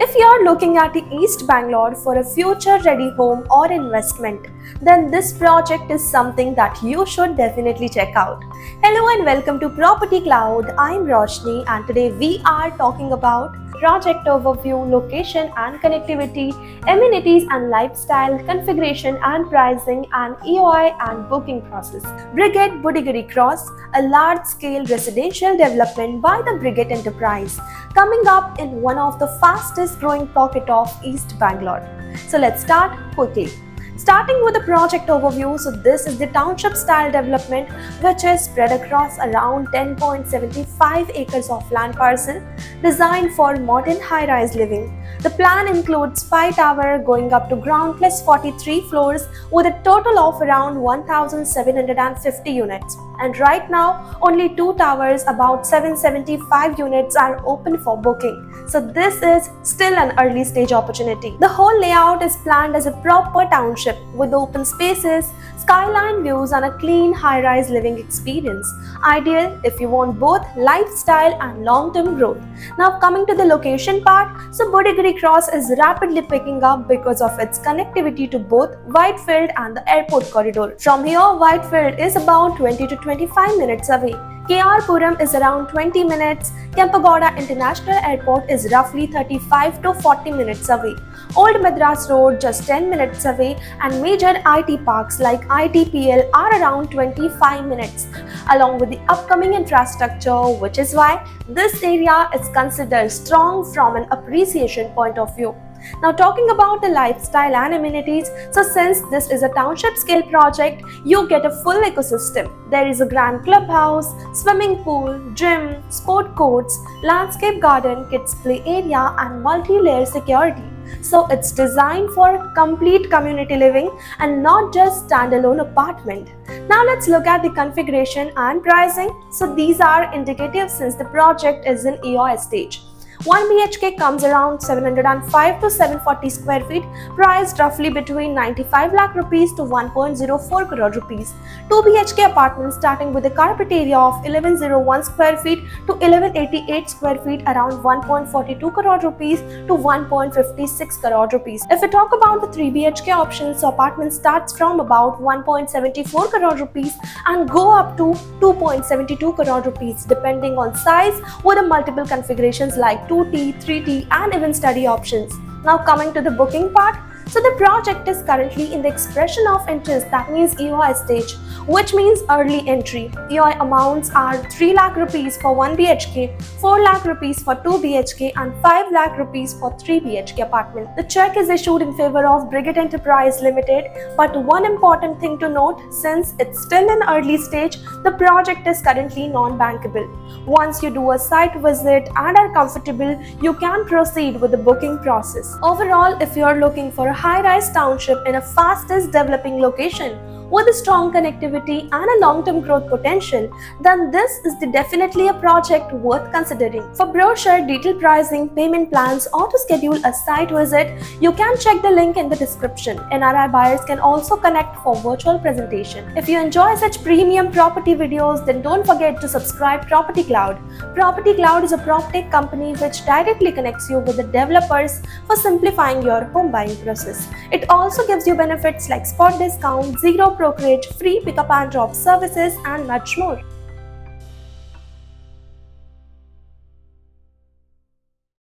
If you're looking at the East Bangalore for a future-ready home or investment, then this project is something that you should definitely check out. Hello and welcome to Property Cloud. I'm Roshni and today we are talking about project overview, location and connectivity, amenities and lifestyle, configuration and pricing, and EOI and booking process. Brigade Budigiri Cross, a large-scale residential development by the Brigade Enterprise, coming up in one of the fastest growing pocket of East Bangalore. So let's start quickly. Starting with the project overview, so this is the township style development which is spread across around 10.75 acres of land parcel designed for modern high-rise living. The plan includes 5 towers going up to ground plus 43 floors with a total of around 1,750 units. And right now, only 2 towers, about 775 units are open for booking. So this is still an early stage opportunity. The whole layout is planned as a proper township with open spaces, skyline views and a clean high-rise living experience. Ideal if you want both lifestyle and long-term growth. Now coming to the location part, so Budigiri Cross is rapidly picking up because of its connectivity to both Whitefield and the airport corridor. From here, Whitefield is about 20 to 25 minutes away. KR Puram is around 20 minutes, Kempegowda International Airport is roughly 35 to 40 minutes away, Old Madras Road just 10 minutes away, and major IT parks like ITPL are around 25 minutes, along with the upcoming infrastructure, which is why this area is considered strong from an appreciation point of view. Now talking about the lifestyle and amenities, so since this is a township scale project, you get a full ecosystem. There is a grand clubhouse, swimming pool, gym, sport courts, landscape garden, kids play area and multi-layer security. So it's designed for complete community living and not just standalone apartment. Now let's look at the configuration and pricing. So these are indicative since the project is in EOI stage. 1 BHK comes around 705 to 740 square feet, priced roughly between 95 lakh rupees to 1.04 crore rupees. 2 BHK apartments starting with a carpet area of 1101 square feet to 1188 square feet, around 1.42 crore rupees to 1.56 crore rupees. If we talk about the 3 BHK options, so apartment starts from about 1.74 crore rupees and go up to 2.72 crore rupees depending on size with a multiple configurations like 2T, 3T and even study options. Now coming to the booking part, so the project is currently in the expression of interest, that means EOI stage, which means early entry. EOI amounts are 3 lakh rupees for 1 BHK, 4 lakh rupees for 2 BHK and 5 lakh rupees for 3 BHK apartment. The check is issued in favor of Brigade Enterprise Limited, but one important thing to note, since it's still in early stage, the project is currently non-bankable. Once you do a site visit and are comfortable, you can proceed with the booking process. Overall, if you are looking for a high-rise township in a fastest developing location with a strong connectivity and a long-term growth potential, then this is definitely a project worth considering. For brochure, detailed pricing, payment plans or to schedule a site visit, you can check the link in the description. NRI buyers can also connect for virtual presentation. If you enjoy such premium property videos, then don't forget to subscribe Property Cloud. Property Cloud is a PropTech company which directly connects you with the developers for simplifying your home buying process. It also gives you benefits like spot discount, zero brokerage, free pickup and drop services and much more.